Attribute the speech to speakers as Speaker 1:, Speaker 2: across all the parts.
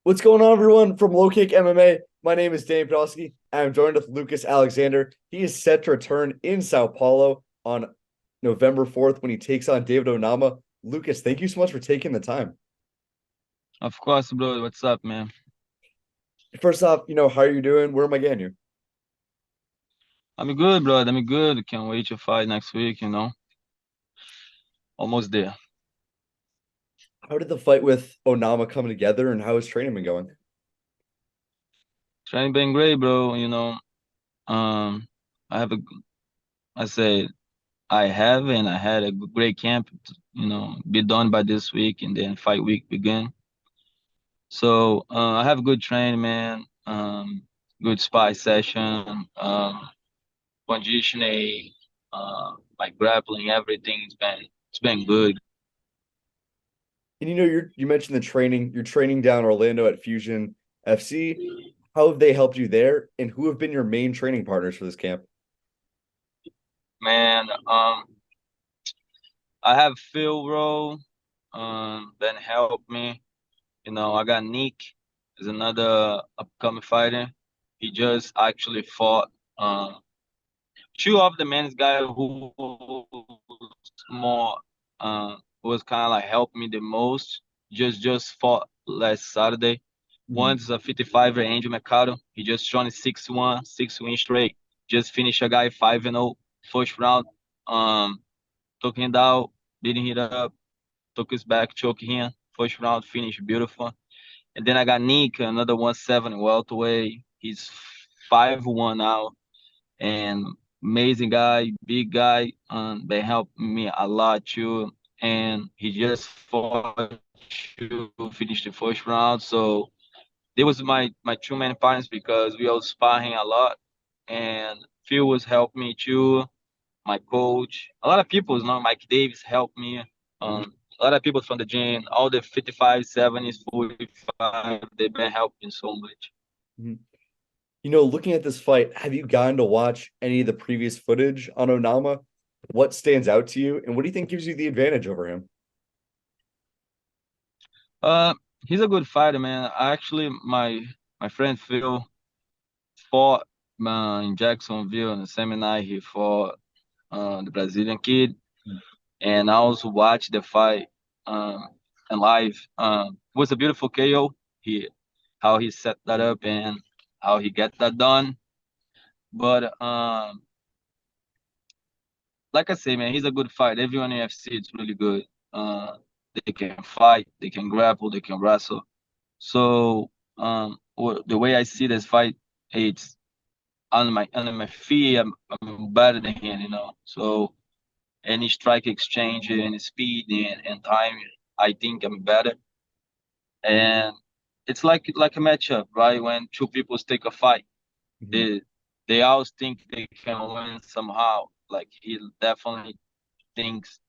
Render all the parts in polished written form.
Speaker 1: What's going on, everyone? From LowKick MMA, my name is Dane Podolsky. I'm joined with Lucas Alexander. He is set to return in Sao Paulo on November 4th when he takes on David Onama. Lucas, thank you so much for taking the time.
Speaker 2: Of course, bro. What's up, man?
Speaker 1: First off, how are you doing? Where am I getting you?
Speaker 2: I'm good, bro. I'm good. Can't wait to fight next week. Almost there.
Speaker 1: How did the fight with Onama come together and how has training been going?
Speaker 2: Training been great, bro. Um, I have a, I say I have and I had a great camp, be done by this week and then fight week begin. So, I have good training, man. Good spy session, conditioning, my grappling, everything. It's been good.
Speaker 1: And you mentioned the training. You're training down Orlando at Fusion FC. How have they helped you there? And who have been your main training partners for this camp?
Speaker 2: Man, I have Phil Rowe, then help me. I got Nick is another upcoming fighter. He just actually fought two of the men's guy who was more was kind of like helped me the most. Just fought last Saturday.
Speaker 1: Mhm.
Speaker 2: One's a 55er Angel Mercado. He just thrown 6-1, 6 win straight. Just finished a guy 5-0 first round. Um, took him down, didn't hit up, took his back, choke him. First round finish, beautiful. And then I got Nick, another 170 welterweight. He's 5-1 now, and amazing guy, big guy. They helped me a lot too. And he just fought to finish the first round. So they was my two main partners because we all sparring a lot. And Phil was helping me too, my coach. A lot of people, Mike Davis helped me. A lot of people from the gym, all the 55, 70s, 45, they've been helping so much.
Speaker 1: Mhm. Looking at this fight, have you gotten to watch any of the previous footage on Onama? What stands out to you, and what do you think gives you the advantage over him?
Speaker 2: Uh, he's a good fighter, man. Actually, my friend Phil fought in Jacksonville on the same night he fought the Brazilian kid, and I also watched the fight um, and live. It was a beautiful KO. He how he set that up and how he get that done. But like I say, man, he's a good fight. Everyone in UFC is really good. Uh, they can fight, they can grapple, they can wrestle. So the way I see this fight, it's on my feet. I'm better than him. So any strike exchange and speed and time, I think I'm better. And it's like a matchup, right? When two people take a fight,
Speaker 1: Mhm.
Speaker 2: they they always think they can win somehow. Like he definitely thinks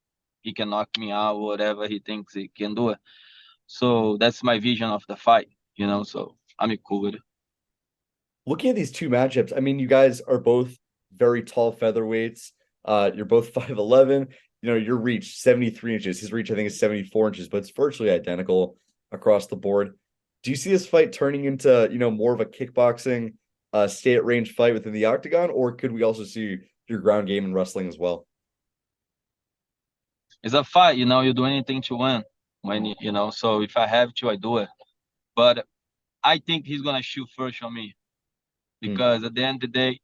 Speaker 2: he can knock me out, whatever he thinks he can do it. So that's my vision of the fight. So I'm cool with it.
Speaker 1: Looking at these two matchups, I mean, you guys are both very tall featherweights. You're both 5'11". Your reach 73 inches. His reach, I think, is 74 inches, but it's virtually identical across the board. Do you see this fight turning into, more of a kickboxing, stay at range fight within the octagon, or could we also see your ground game and wrestling as well?
Speaker 2: It's a fight. You do anything to win So if I have to, I do it. But I think he's gonna shoot first on me
Speaker 1: Hmm.
Speaker 2: because at the end of the day,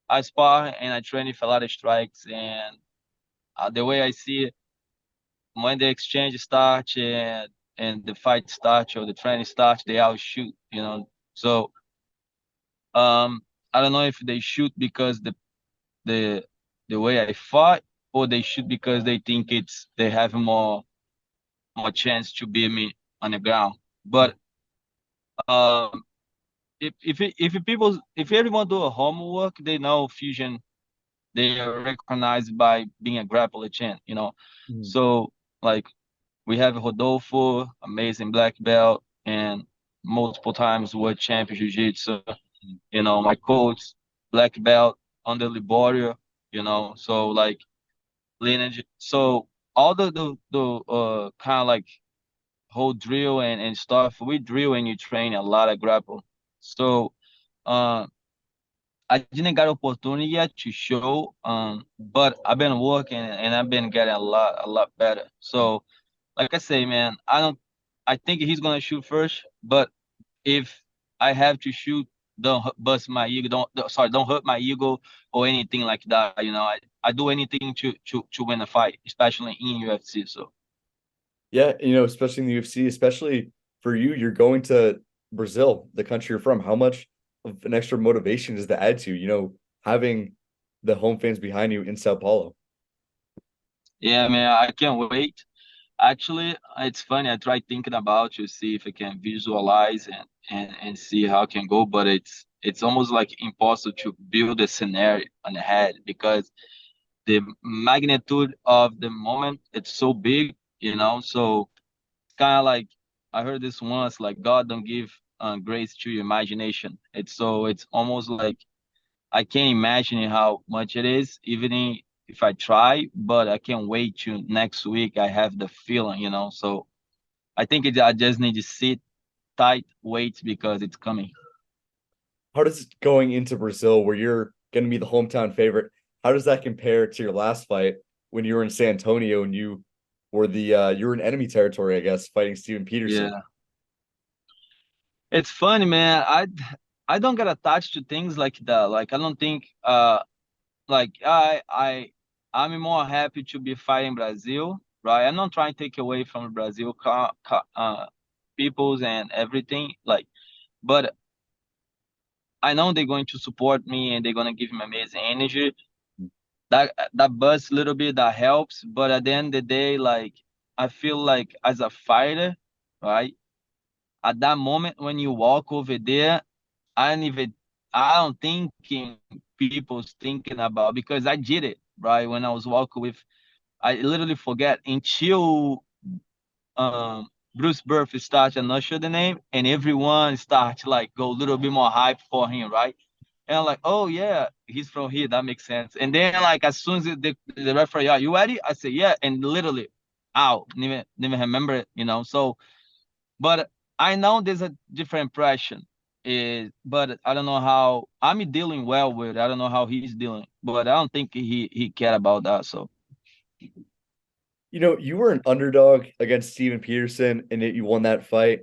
Speaker 2: I spar and I train with a lot of strikes. And the way I see it, when the exchange starts and the fight starts or the training starts, they all shoot. So I don't know if they shoot because the the way I fought, or they shoot because they think they have more chance to beat me on the ground. But um, if everyone do a homework, they know Fusion. They are recognized by being a grappler champ.
Speaker 1: Hmm.
Speaker 2: So like we have Rodolfo, amazing black belt, and multiple times world champion jiu-jitsu. My coach, black belt under Liborio. So like lineage. So all the kind of like whole drill and stuff. We drill and you train a lot of grapple. So uh, I didn't get opportunity yet to show, but I've been working and I've been getting a lot better. So like I say, man, I think he's gonna shoot first, but if I have to shoot, don't bust my ego, sorry, don't hurt my ego or anything like that. I do anything to win a fight, especially in UFC. So
Speaker 1: Yeah, especially in the UFC, especially for you, you're going to Brazil, the country you're from. How much of an extra motivation does that add to, having the home fans behind you in Sao Paulo?
Speaker 2: yeah, man, I can't wait. Actually, it's funny. I tried thinking about to see if I can visualize and see how it can go, but it's almost like impossible to build a scenario on the head because the magnitude of the moment it's so big, So kind of like I heard this once, like God don't give grace to your imagination. It's almost like I can't imagine how much it is, if I try, but I can't wait to next week. I have the feeling. So I think I just need to sit tight, wait because it's coming.
Speaker 1: How does going into Brazil, where you're going to be the hometown favorite, how does that compare to your last fight when you were in San Antonio and you were in enemy territory, I guess, fighting Steven Peterson?
Speaker 2: Yeah, it's funny, man. I don't get attached to things like that. Like I don't think like I'm more happy to be fighting Brazil, right? I'm not trying to take away from Brazil peoples and everything, like, but I know they're going to support me and they're gonna give me amazing energy. That buzz a little bit that helps, but at the end of the day, like I feel like as a fighter, right? At that moment when you walk over there, I don't even I don't thinking people's thinking about because I did it, right? When I was walking with I literally forget until Bruce Burke starts and usher the name, and everyone starts like go a little bit more hype for him, right? And I'm like, oh yeah, he's from here. That makes sense. And then like as soon as the referee, are you ready? I say yeah, and literally, ow, didn't even remember it. So, but I know there's a different impression. But I don't know how I'm dealing well with it. I don't know how he's dealing, but I don't think he cared about that. So
Speaker 1: You were an underdog against Steven Peterson and yet you won that fight.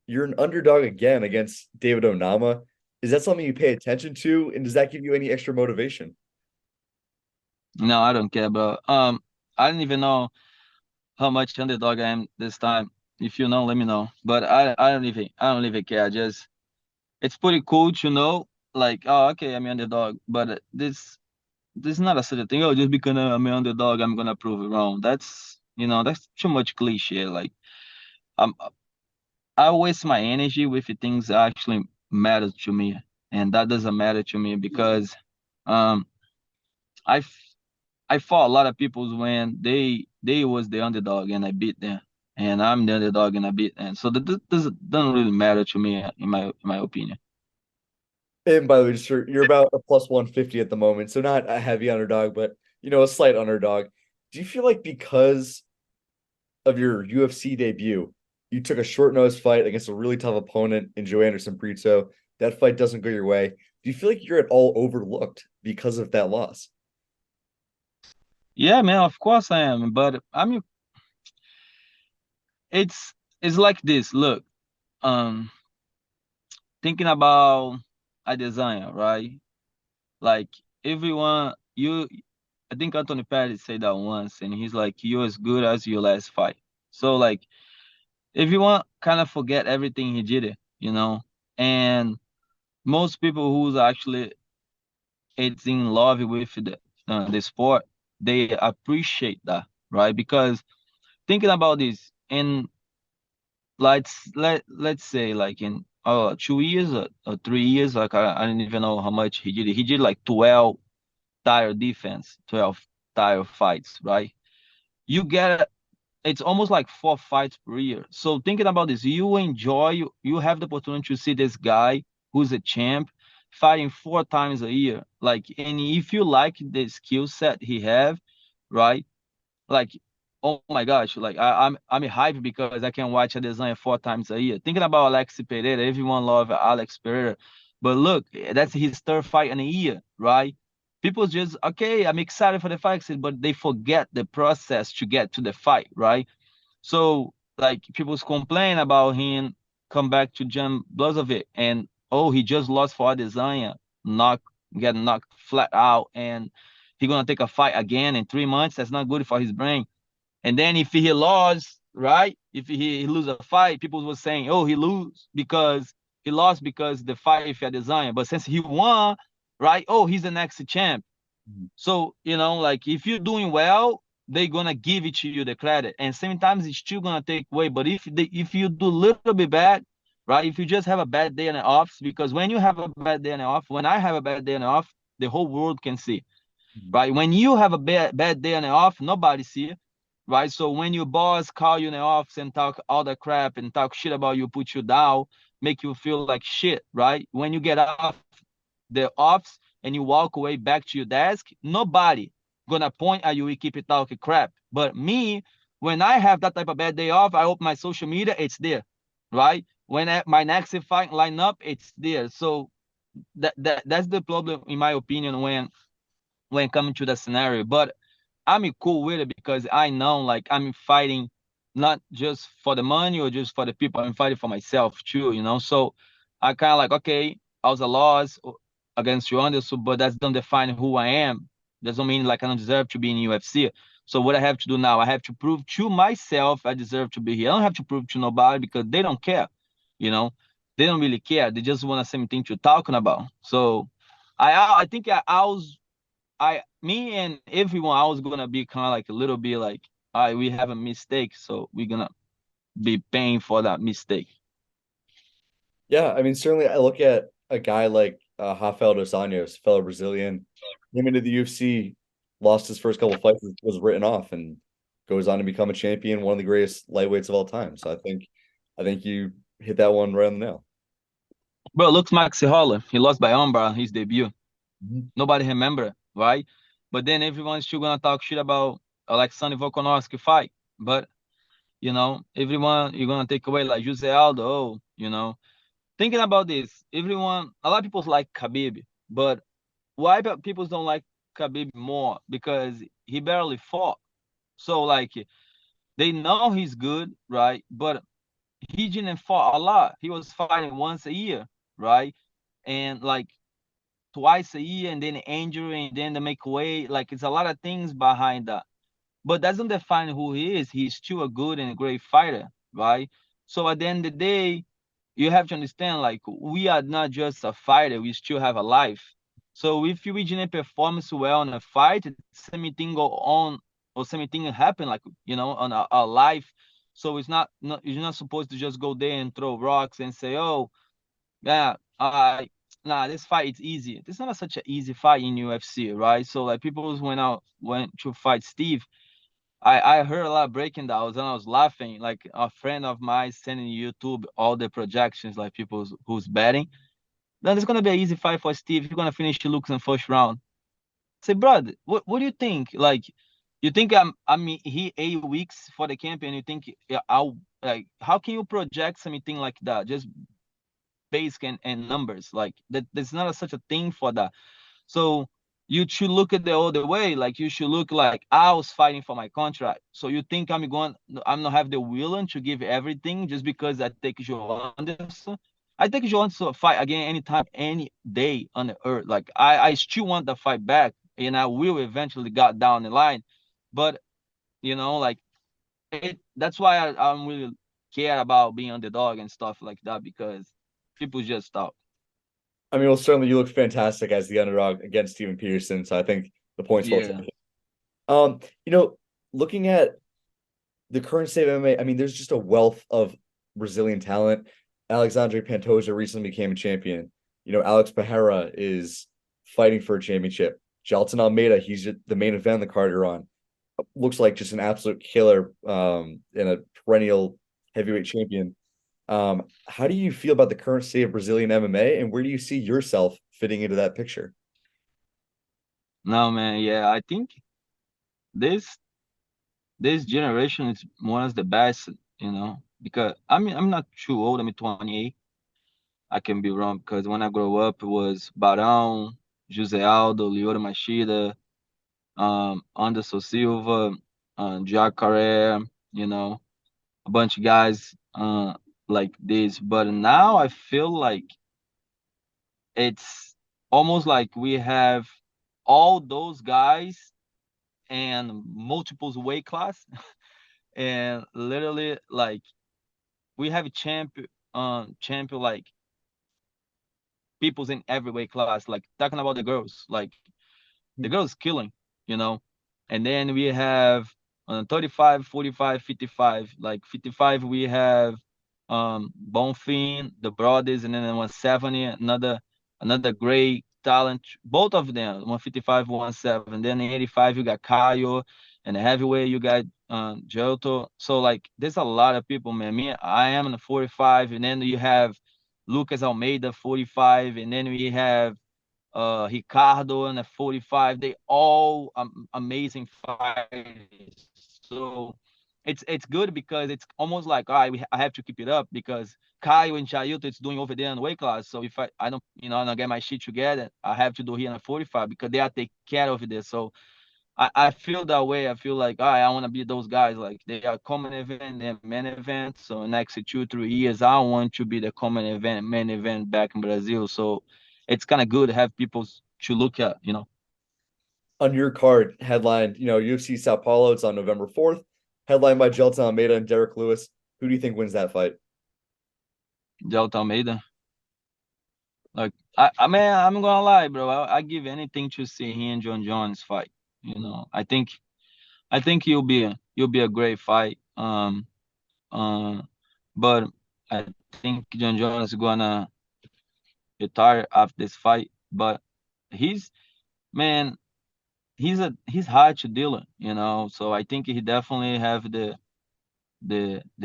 Speaker 1: You're an underdog again against David Onama. Is that something you pay attention to? And does that give you any extra motivation?
Speaker 2: no, I don't care about. I don't even know how much underdog I am this time. If you know, let me know. But I don't even care. It's pretty cool to know, like, oh, okay, I'm an underdog. But this is not a certain thing. Oh, just because I'm an underdog, I'm gonna prove it wrong. That's too much cliche. Like, I'm I waste my energy with the things that actually matter to me, and that doesn't matter to me because um I I fought a lot of people when they was the underdog and I beat them, and I'm the underdog and I beat them. So that doesn't really matter to me in my opinion.
Speaker 1: And by the way, just you're about a plus 150 at the moment, so not a heavy underdog, but a slight underdog. Do you feel like because of your UFC debut, you took a short nose fight against a really tough opponent in Joe Anderson Brito? That fight doesn't go your way. Do you feel like you're at all overlooked because of that loss?
Speaker 2: Yeah, man, of course I am, but I mean it's like this. Look, um, thinking about a design, right? Like everyone, I think Anthony Pettis said that once, and he's like, "You're as good as your last fight." So like, everyone kind of forget everything he did, and most people who's actually it's in love with the sport, they appreciate that, right? Because thinking about this, in let's say like in 2 years or 3 years, like I don't even know how much he did. He did like 12 tire defense, 12 tire fights, right? You get it's almost like 4 fights per year. So thinking about this, you have the opportunity to see this guy who's a champ fighting 4 times a year. Like, and if you like the skill set he have, right? Like oh my gosh, like I'm hyped because I can watch a design 4 times a year. Thinking about Alex Pereira, everyone love Alex Pereira, but look, that's his third fight in a year, right? People just okay, I'm excited for the fight, but they forget the process to get to the fight, right? So like people's complain about him come back to Jan Blazovic and oh he just lost for Adesanya, knock get knocked flat out and he gonna take a fight again in 3 months. That's not good for his brain. And then if he lost, right? If he lose a fight, people was saying, oh, he lost because the fight if Adesanya. But since he won, right? Oh, he's the next champ.
Speaker 1: Mhm.
Speaker 2: So, like if you're doing well, they're gonna give it to you the credit. And sometimes it's still gonna take away. But if you do a little bit bad, right? If you just have a bad day in the office, because when you have a bad day in the office, when I have a bad day in the office, the whole world can see,
Speaker 1: Mhm.
Speaker 2: right? When you have a bad day in the office, nobody see it, right? So when your boss call you in the office and talk all the crap and talk shit about you, put you down, make you feel like shit, right? When you get off the office and you walk away back to your desk, nobody gonna point at you and keep it talking crap. But me, when I have that type of bad day off, I open my social media, it's there, right? When my next fight line up, it's there. So that's the problem, in my opinion, when coming to the scenario. But I'm cool with it because I know like I'm fighting not just for the money or just for the people. I'm fighting for myself too. So I kind of like, okay, I was a loss against you Anderson, but that doesn't define who I am. Doesn't mean like I don't deserve to be in UFC. So what I have to do now, I have to prove to myself I deserve to be here. I don't have to prove to nobody because they don't care. You know, they don't really care. They just want the same thing you're talking about. So I think I was me and everyone, I was gonna be kind of like a little bit like, all right, we have a mistake, so we're gonna be paying for that mistake.
Speaker 1: Yeah, I mean, certainly I look at a guy like Rafael dos Anjos, fellow Brazilian, came into the UFC, lost his first couple fights, was written off, and goes on to become a champion, one of the greatest lightweights of all time. So I think you hit that one right on the nail.
Speaker 2: Bro, looks Maxi Holler. He lost by Umbra his debut.
Speaker 1: Mhm.
Speaker 2: Nobody remember, right? But then everyone's still gonna talk shit about Alexander Volkanovski fight. But everyone you're gonna take away like Jose Aldo. Thinking about this, a lot of people like Khabib, but why people don't like Khabib more? Because he barely fought. So like they know he's good, right? But he didn't fight a lot. He was fighting once a year, right? And like twice a year, and then injury, and then the make weight. Like it's a lot of things behind that. But doesn't define who he is. He's still a good and a great fighter, right? So at the end of the day, you have to understand, like we are not just a fighter. We still have a life. So if you didn't perform so well in a fight, same thing go on or same thing happen, like on a life. So you're not supposed to just go there and throw rocks and say, oh yeah, nah, this fight is easy. This is not such an easy fight in UFC, right? So like people went to fight Steve. I heard a lot of breaking downs and I was laughing. Like a friend of mine sending YouTube all the projections, like people who's betting. Then it's gonna be an easy fight for Steve. He's gonna finish Lucas in first round. Say, brother, what do you think? Like, you think he 8 weeks for the campaign? You think yeah, I'll like how can you project something like that? Just basic and numbers like that. There's not such a thing for that. So you should look at the other way. Like you should look like I was fighting for my contract. So you think I'm not have the willing to give everything just because I take Joe Anderson? I take Joe Anderson to fight again anytime, any day on the earth. Like I still want the fight back, and I will eventually get down the line. But like that's why I don't really care about being underdog and stuff like that because people just talk.
Speaker 1: I mean, well, certainly you look fantastic as the underdog against Steven Peterson. So I think the point's well
Speaker 2: Yeah.
Speaker 1: taken. Um, you know, looking at the current state of MMA, I mean, there's just a wealth of Brazilian talent. Alexandre Pantoja recently became a champion. Alex Pereira is fighting for a championship. Jalton Almeida, he's the main event of the card you're on. Looks like just an absolute killer and a perennial heavyweight champion. How do you feel about the current state of Brazilian MMA, and where do you see yourself fitting into that picture?
Speaker 2: No, man. Yeah, I think this. this generation is one of the best, because I'm not too old. I'm 28. I can be wrong because when I grew up, it was Barão, José Aldo, Lyoto Machida, Anderson Silva, Jacare, a bunch of guys like this. But now I feel like it's almost like we have all those guys and multiples weight class, and literally like we have champion like peoples in every weight class. Like talking about the girls, like the girls killing, you know. And then we have 35, 45, 55. Like 55, we have Bonfim, the brothers, and then 170, another great talent. Both of them, 155, 170. Then in 85, you got Caio, and the heavyweight, you got Giotto. So like, there's a lot of people, man. Me, I am in the 45, and then you have Lucas Almeida, 45, and then we have Ricardo and a 45. They all amazing fighters. So it's good because it's almost like I have to keep it up because Caio and Jailton it's doing over there in the weight class. So if I don't I don't get my shit together, I have to do here in a 45 because they are take care of this. So I feel that way. I feel like I want to be those guys. Like they are common event and main event. So next 2 3 years, I want to be the common event, main event back in Brazil. So it's kind of good to have people to look at.
Speaker 1: On your card, headline, UFC Sao Paulo. It's on November 4th. Headlined by Gelton Almeida and Derek Lewis. Who do you think wins that fight?
Speaker 2: Delta Almeida. Like I mean, I'm gonna lie, bro. I give anything to see him and John Jones fight. I think you'll be a great fight. Uh, but I think John Jones is gonna retire after this fight. But he's man, he's hard to deal. So I think he definitely have the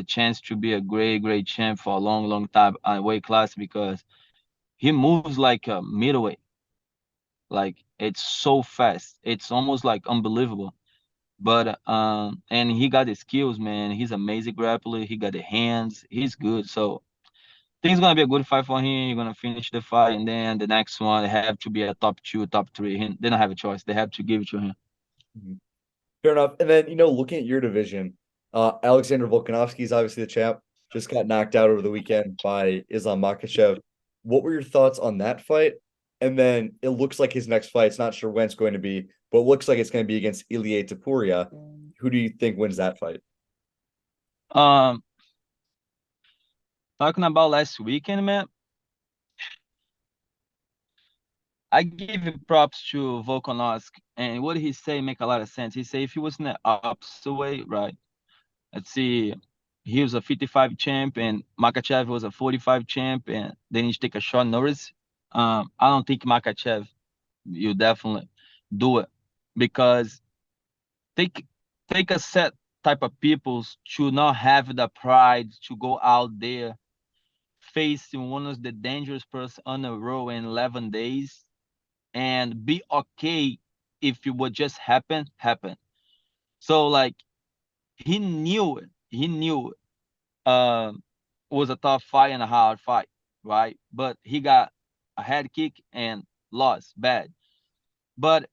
Speaker 2: chance to be a great champ for a long time weight class because he moves like a middleweight. Like it's so fast. It's almost like unbelievable. But and he got the skills, man. He's amazing grappler. He got the hands. He's good. So think it's gonna be a good fight for him. You're gonna finish the fight, and then the next one they have to be a top two, top three. They don't have a choice. They have to give it to him.
Speaker 1: Mhm. Fair enough. And then, looking at your division, Alexander Volkanovski is obviously the champ. Just got knocked out over the weekend by Islam Makhachev. What were your thoughts on that fight? And then it looks like his next fight's not sure when it's going to be, but it looks like it's going to be against Ilia Topuria. Who do you think wins that fight?
Speaker 2: Um, Talking about last weekend, man, I give you props to Volkanovski, and what he say make a lot of sense. He say if he was in the opposite way, right? Let's see, he was a 55 champ, and Makachev was a 45 champ, and they need to take a shot notice. I don't think Makachev you definitely do it because take take a set type of peoples to not have the pride to go out there facing one of the dangerous person on a row in 11 days and be okay if it would just happen. So like he knew it. He knew it was a tough fight and a hard fight, right? But he got a head kick and lost bad. But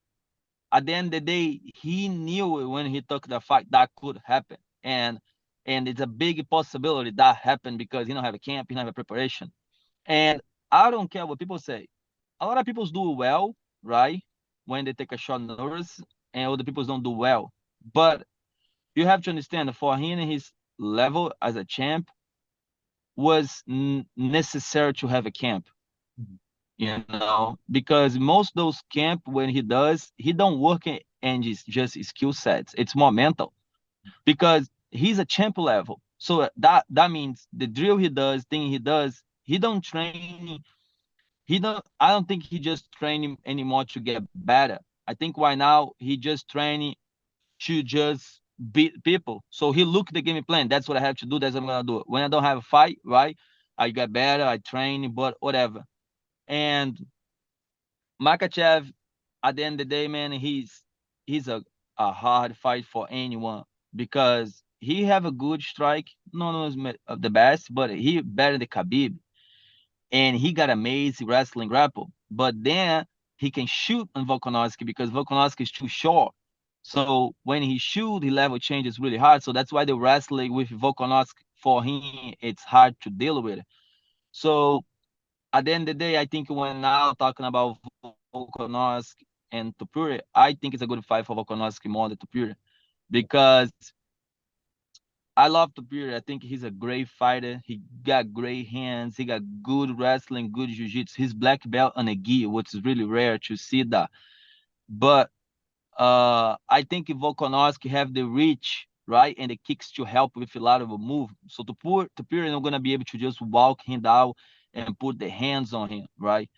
Speaker 2: at the end of the day, he knew when he took the fight that could happen. And it's a big possibility that happened because he don't have a camp, he don't have a preparation. And I don't care what people say. A lot of people do well, right? When they take a short notice, and other people don't do well. But you have to understand for him and his level as a champ was necessary to have a camp, because most those camp when he does, he don't work in just skill sets. It's more mental because he's a champ level. So that means the drill he does, thing he does, he don't train. He don't. I don't think he just training anymore to get better. I think right now he just training to just beat people. So he look the game plan. That's what I have to do. That's what I'm gonna do. When I don't have a fight, right? I get better. I train, but whatever. And Makachev, at the end of the day, man, he's a hard fight for anyone. because he have a good strike. No, no, is the best, but he better than Khabib, and he got amazing wrestling grapple. But then he can shoot on Volkanovski because Volkanovski is too short. So when he shoot, his level changes really hard. So that's why the wrestling with Volkanovski for him it's hard to deal with. So at the end of the day, I think when now talking about Volkanovski and Topuria, I think it's a good fight for Volkanovski more than Topuria because I love Topuria. I think he's a great fighter. He got great hands. He got good wrestling, good jiu-jitsu. He's black belt on a gi, which is really rare to see that. But I think Volkanovski have the reach, right, and the kicks to help with a lot of a move. So Topuria is not gonna be able to just walk him down and put the hands on him, right?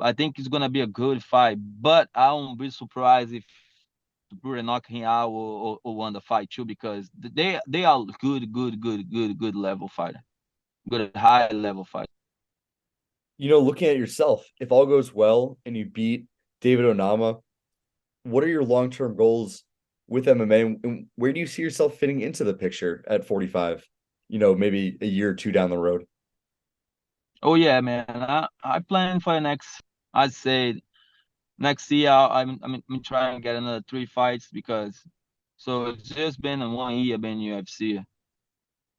Speaker 2: I think it's gonna be a good fight, but I won't be surprised if Topuria knock him out or won the fight too, because they are good level fighter, good high level fighter.
Speaker 1: Looking at yourself, if all goes well and you beat David Onama, what are your long-term goals with MMA, and where do you see yourself fitting into the picture at 45? Maybe a year or two down the road.
Speaker 2: Oh yeah, man. I plan for the next. I'd say next year I'm trying to get another 3 fights because so it's just been in 1 year been UFC,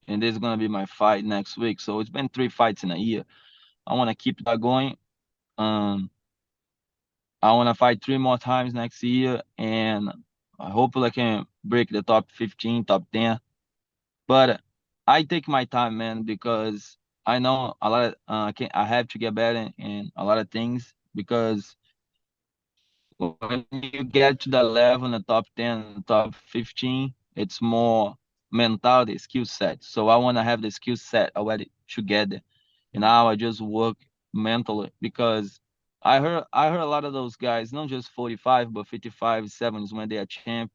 Speaker 2: and this is gonna be my fight next week. So it's been 3 fights in a year. I want to keep that going. Um, I want to fight 3 more times next year, and hopefully I can break the top 15, top 10. But I take my time, man, because I know a lot of I have to get better in a lot of things because when you get to that level in the top 10, top 15, it's more mentality, skill set. So I want to have the skill set already together. And now I just work mentally because I heard a lot of those guys, not just 45, but 55, 70s when they are champ.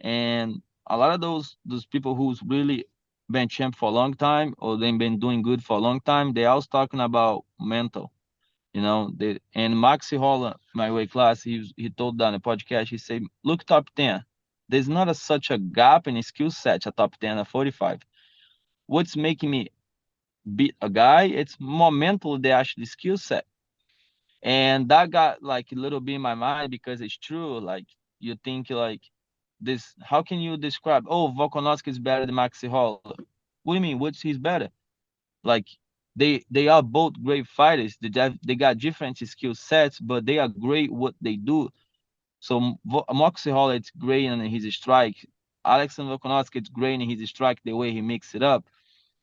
Speaker 2: And a lot of those people who's really been champ for a long time or they've been doing good for a long time, they always talking about mental. And Maxi Holler, my weight class, he told that in a podcast. He said, "Look, top 10. There's not such a gap in skill set at top 10 at 45. What's making me beat a guy? It's more mental than actually skill set." And that got like a little bit in my mind because it's true. Like you think like this, how can you describe? Oh, Volkanovski is better than Maxi Holler. What do you mean? What's he's better? Like they are both great fighters. They got different skill sets, but they are great what they do. So Moxie Hall, it's great in his strike. Alexander Volkanovski, it's great in his strike, the way he mix it up.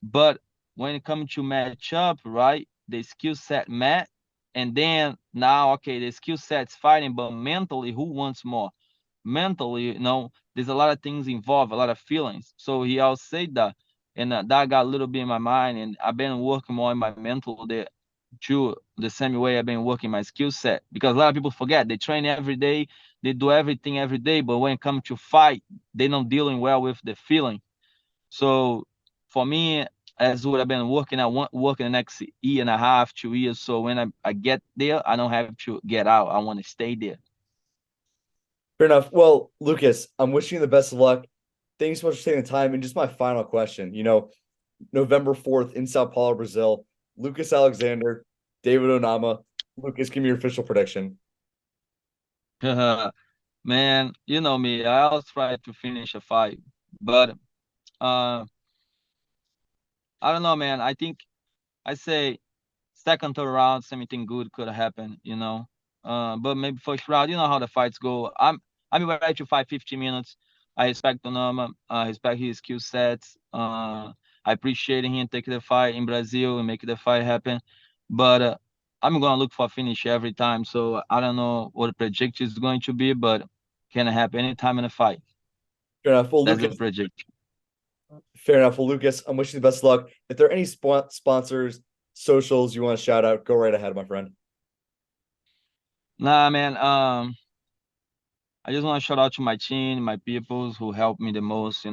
Speaker 2: But when it comes to match up, right, the skill set met, and then now, okay, the skill set's fighting, but mentally, who wants more? Mentally, there's a lot of things involved, a lot of feelings. So he always said that, and that got a little bit in my mind, and I've been working more in my mental there too, the same way I've been working my skill set. Because a lot of people forget they train every day, they do everything every day, but when it comes to fight, they not dealing well with the feeling. So for me, as what I've been working, I want working the next year and a half, 2 years. So when I get there, I don't have to get out. I want to stay there.
Speaker 1: Fair enough. Well, Lucas, I'm wishing you the best of luck. Thanks so much for taking the time. And just my final question, November 4th in Sao Paulo, Brazil, Lucas Alexander, David Onama. Lucas, give me your official prediction.
Speaker 2: Man, you know me. I always try to finish a fight, but uh, I don't know, man. I think I say second, third round, something good could happen, But maybe first round, you know how the fights go. I'm ready to fight 15 minutes. I respect Onama. I respect his skill sets. I appreciate him taking the fight in Brazil and making the fight happen. But I'm gonna look for a finish every time. So I don't know what the projection is going to be, but can happen anytime in a fight.
Speaker 1: Fair enough. Well,
Speaker 2: That's the
Speaker 1: Lucas,
Speaker 2: projection.
Speaker 1: fair enough. Well, Lucas, I'm wishing you the best of luck. If there are any sponsors, socials you want to shout out, go right ahead, my friend.
Speaker 2: Nah, man. I just want to shout out to my team, my peoples who helped me the most,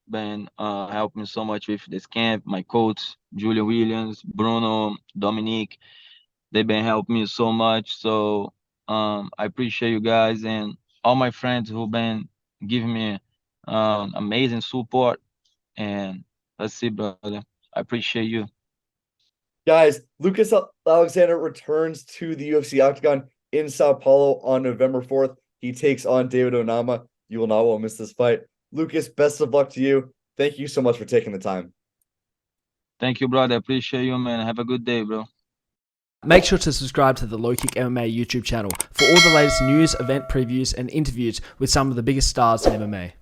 Speaker 2: been helped me so much with this camp, my coach, Julian Williams, Bruno, Dominique, they've been helping me so much. So I appreciate you guys and all my friends who've been giving me amazing support, and let's see, brother. I appreciate you.
Speaker 1: Guys, Lucas Alexander returns to the UFC Octagon in Sao Paulo on November 4th. He takes on David Onama. You will not want to miss this fight. Lucas, best of luck to you. Thank you so much for taking the time.
Speaker 2: Thank you, brother. Appreciate you, man. Have a good day, bro.
Speaker 3: Make sure to subscribe to the LowKick MMA YouTube channel for all the latest news, event previews, and interviews with some of the biggest stars in MMA.